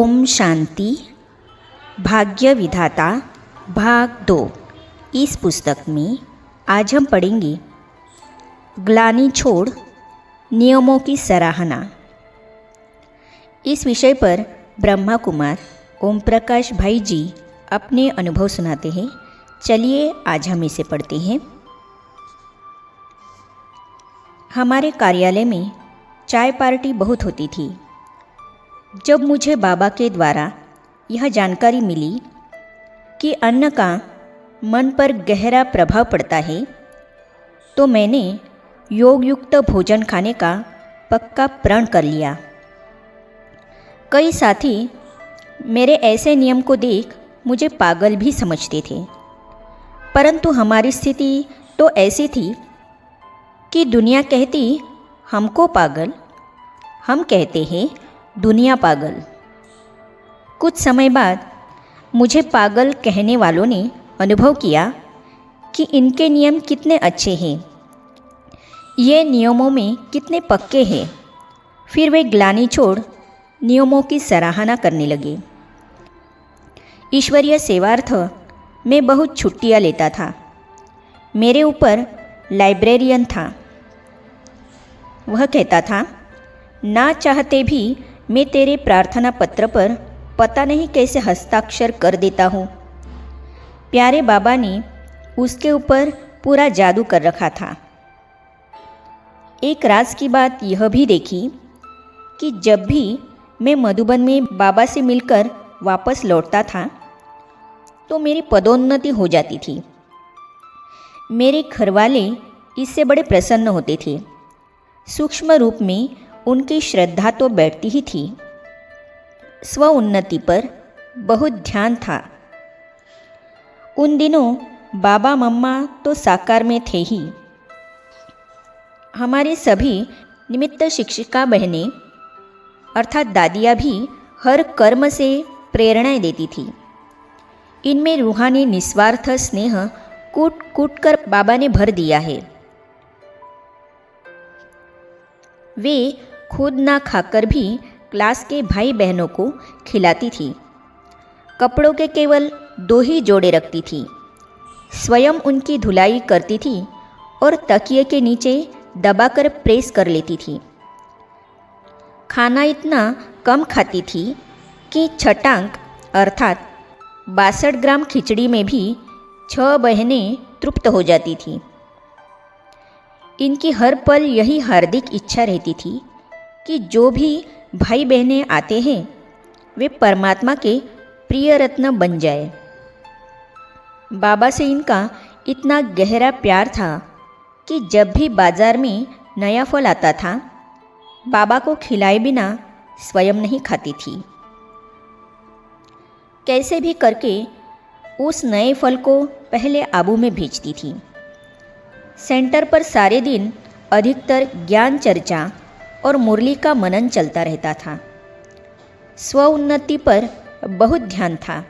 ओम शांति। भाग्य विधाता भाग 2। इस पुस्तक में आज हम पढ़ेंगे ग्लानि छोड़ नियमों की सराहना। इस विषय पर ब्रह्मा कुमार ओम प्रकाश भाई जी अपने अनुभव सुनाते हैं। चलिए आज हम इसे पढ़ते हैं। हमारे कार्यालय में चाय पार्टी बहुत होती थी। जब मुझे बाबा के द्वारा यह जानकारी मिली कि अन्न का मन पर गहरा प्रभाव पड़ता है, तो मैंने योग युक्त भोजन खाने का पक्का प्रण कर लिया। कई साथी मेरे ऐसे नियम को देख मुझे पागल भी समझते थे, परंतु हमारी स्थिति तो ऐसी थी कि दुनिया कहती हमको पागल, हम कहते हैं दुनिया पागल। कुछ समय बाद मुझे पागल कहने वालों ने अनुभव किया कि इनके नियम कितने अच्छे हैं, ये नियमों में कितने पक्के हैं। फिर वे ग्लानि छोड़ नियमों की सराहना करने लगे। ईश्वरीय सेवार्थ मैं बहुत छुट्टियाँ लेता था। मेरे ऊपर लाइब्रेरियन था। वह कहता था, ना चाहते भी मैं तेरे प्रार्थना पत्र पर पता नहीं कैसे हस्ताक्षर कर देता हूँ। प्यारे बाबा ने उसके ऊपर पूरा जादू कर रखा था। एक राज की बात यह भी देखी कि जब भी मैं मधुबन में बाबा से मिलकर वापस लौटता था, तो मेरी पदोन्नति हो जाती थी। मेरे घरवाले इससे बड़े प्रसन्न होते थे। सूक्ष्म रूप में उनकी श्रद्धा तो बैठती ही थी। स्व उन्नति पर बहुत ध्यान था। उन दिनों बाबा मम्मा तो साकार में थे ही। हमारे सभी निमित्त शिक्षिका बहनें अर्थात दादियाँ भी हर कर्म से प्रेरणाएं देती थी। इनमें रूहानी निस्वार्थ स्नेह कूट कूट कर बाबा ने भर दिया है। वे खुद ना खाकर भी क्लास के भाई बहनों को खिलाती थी। कपड़ों के केवल 2 ही जोड़े रखती थी। स्वयं उनकी धुलाई करती थी और तकिए के नीचे दबाकर प्रेस कर लेती थी। खाना इतना कम खाती थी कि छटांक अर्थात 62 ग्राम खिचड़ी में भी 6 बहनें तृप्त हो जाती थीं। इनकी हर पल यही हार्दिक इच्छा रहती थी कि जो भी भाई बहनें आते हैं वे परमात्मा के प्रिय रत्न बन जाए। बाबा से इनका इतना गहरा प्यार था कि जब भी बाजार में नया फल आता था, बाबा को खिलाए बिना स्वयं नहीं खाती थी। कैसे भी करके उस नए फल को पहले आबू में भेजती थी। सेंटर पर सारे दिन अधिकतर ज्ञान चर्चा और मुरली का मनन चलता रहता था। स्व उन्नति पर बहुत ध्यान था।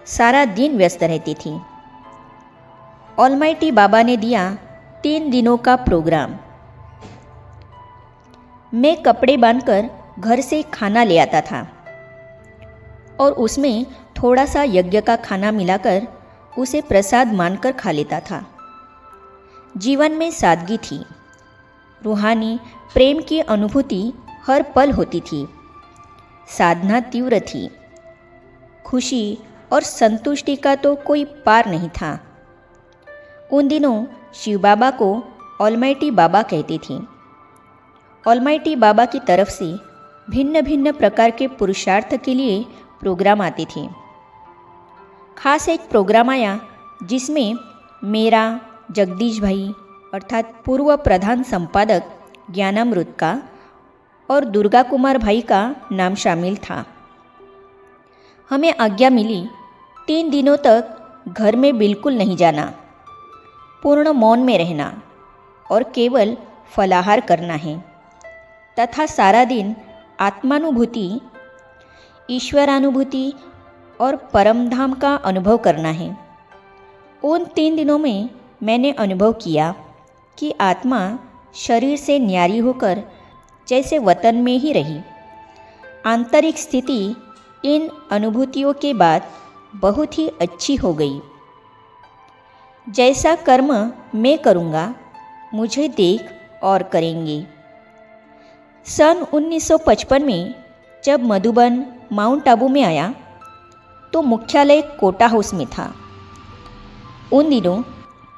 सारा दिन व्यस्त रहती थी। ऑलमाइटी बाबा ने दिया 3 दिनों का प्रोग्राम। मैं कपड़े बांधकर घर से खाना ले आता था और उसमें थोड़ा सा यज्ञ का खाना मिलाकर उसे प्रसाद मानकर खा लेता था। जीवन में सादगी थी। रूहानी प्रेम की अनुभूति हर पल होती थी। साधना तीव्र थी। खुशी और संतुष्टि का तो कोई पार नहीं था। उन दिनों शिव बाबा को ऑलमाइटी बाबा कहती थी। ऑलमाइटी बाबा की तरफ से भिन्न भिन्न प्रकार के पुरुषार्थ के लिए प्रोग्राम आते थे। खास एक प्रोग्राम आया जिसमें मेरा, जगदीश भाई अर्थात पूर्व प्रधान संपादक ज्ञानामृत का और दुर्गा कुमार भाई का नाम शामिल था। हमें आज्ञा मिली 3 दिनों तक घर में बिल्कुल नहीं जाना, पूर्ण मौन में रहना और केवल फलाहार करना है तथा सारा दिन आत्मानुभूति, ईश्वरानुभूति और परमधाम का अनुभव करना है। उन 3 दिनों में मैंने अनुभव किया कि आत्मा शरीर से न्यारी होकर जैसे वतन में ही रही। आंतरिक स्थिति इन अनुभूतियों के बाद बहुत ही अच्छी हो गई। जैसा कर्म मैं करूँगा, मुझे देख और करेंगे। सन 1955 में जब मधुबन माउंट आबू में आया तो मुख्यालय कोटा हाउस में था। उन दिनों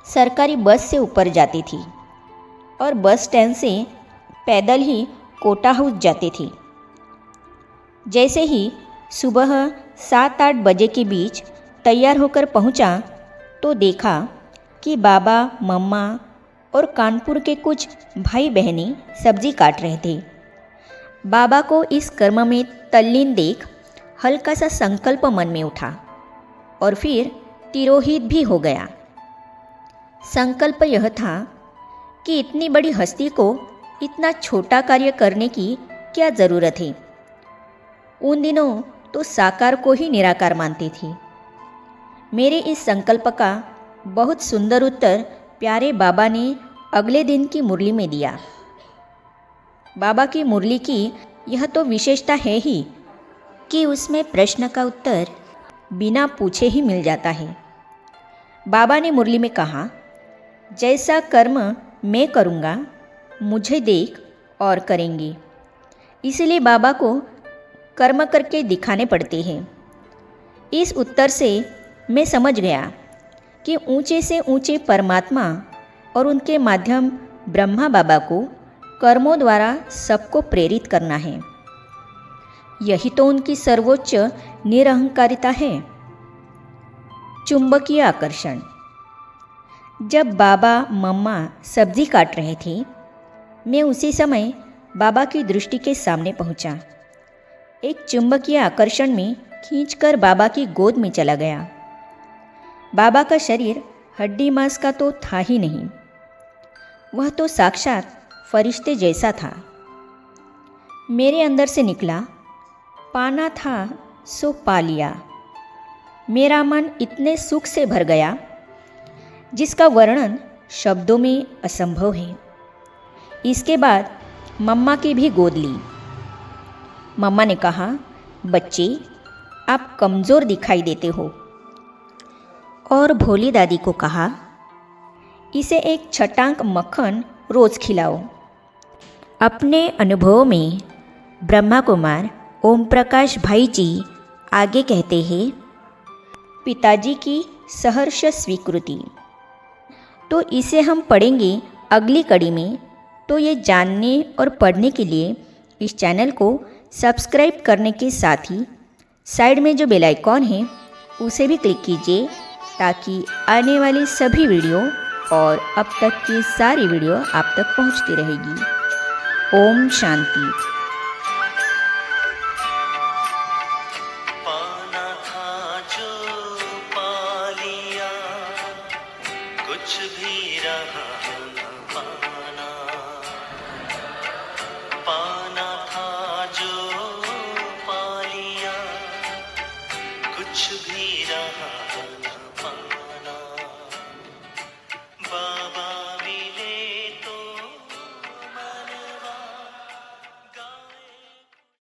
सरकारी बस से ऊपर जाती थी और बस स्टैंड से पैदल ही कोटा हाउस जाती थी। जैसे ही सुबह 7-8 बजे के बीच तैयार होकर पहुंचा तो देखा कि बाबा, मम्मा और कानपुर के कुछ भाई बहनें सब्जी काट रहे थे। बाबा को इस कर्म में तल्लीन देख हल्का सा संकल्प मन में उठा और फिर तिरोहित भी हो गया। संकल्प यह था कि इतनी बड़ी हस्ती को इतना छोटा कार्य करने की क्या ज़रूरत है। उन दिनों तो साकार को ही निराकार मानती थी। मेरे इस संकल्प का बहुत सुंदर उत्तर प्यारे बाबा ने अगले दिन की मुरली में दिया। बाबा की मुरली की यह तो विशेषता है ही कि उसमें प्रश्न का उत्तर बिना पूछे ही मिल जाता है। बाबा ने मुरली में कहा, जैसा कर्म मैं करूँगा, मुझे देख और करेंगे। इसलिए बाबा को कर्म करके दिखाने पड़ते हैं। इस उत्तर से मैं समझ गया कि ऊंचे से ऊंचे परमात्मा और उनके माध्यम ब्रह्मा बाबा को कर्मों द्वारा सबको प्रेरित करना है। यही तो उनकी सर्वोच्च निरहंकारिता है। चुंबकीय आकर्षण। जब बाबा मम्मा सब्जी काट रहे थे, मैं उसी समय बाबा की दृष्टि के सामने पहुंचा। एक चुंबकीय आकर्षण में खींचकर बाबा की गोद में चला गया। बाबा का शरीर हड्डी मांस का तो था ही नहीं, वह तो साक्षात फरिश्ते जैसा था। मेरे अंदर से निकला, पाना था सो पा लिया। मेरा मन इतने सुख से भर गया जिसका वर्णन शब्दों में असंभव है। इसके बाद मम्मा की भी गोद ली। मम्मा ने कहा, बच्चे आप कमज़ोर दिखाई देते हो। और भोली दादी को कहा, इसे एक छटांक मक्खन रोज़ खिलाओ। अपने अनुभव में ब्रह्मा कुमार ओम प्रकाश भाई जी आगे कहते हैं, पिताजी की सहर्ष स्वीकृति। तो इसे हम पढ़ेंगे अगली कड़ी में। तो ये जानने और पढ़ने के लिए इस चैनल को सब्सक्राइब करने के साथ ही साइड में जो बेल आइकॉन है उसे भी क्लिक कीजिए, ताकि आने वाली सभी वीडियो और अब तक की सारी वीडियो आप तक पहुंचती रहेगी। ओम शांति। पाना था जो पा लिया, कुछ भी रहा न पाना। पाना था जो पा लिया, कुछ भी रहा न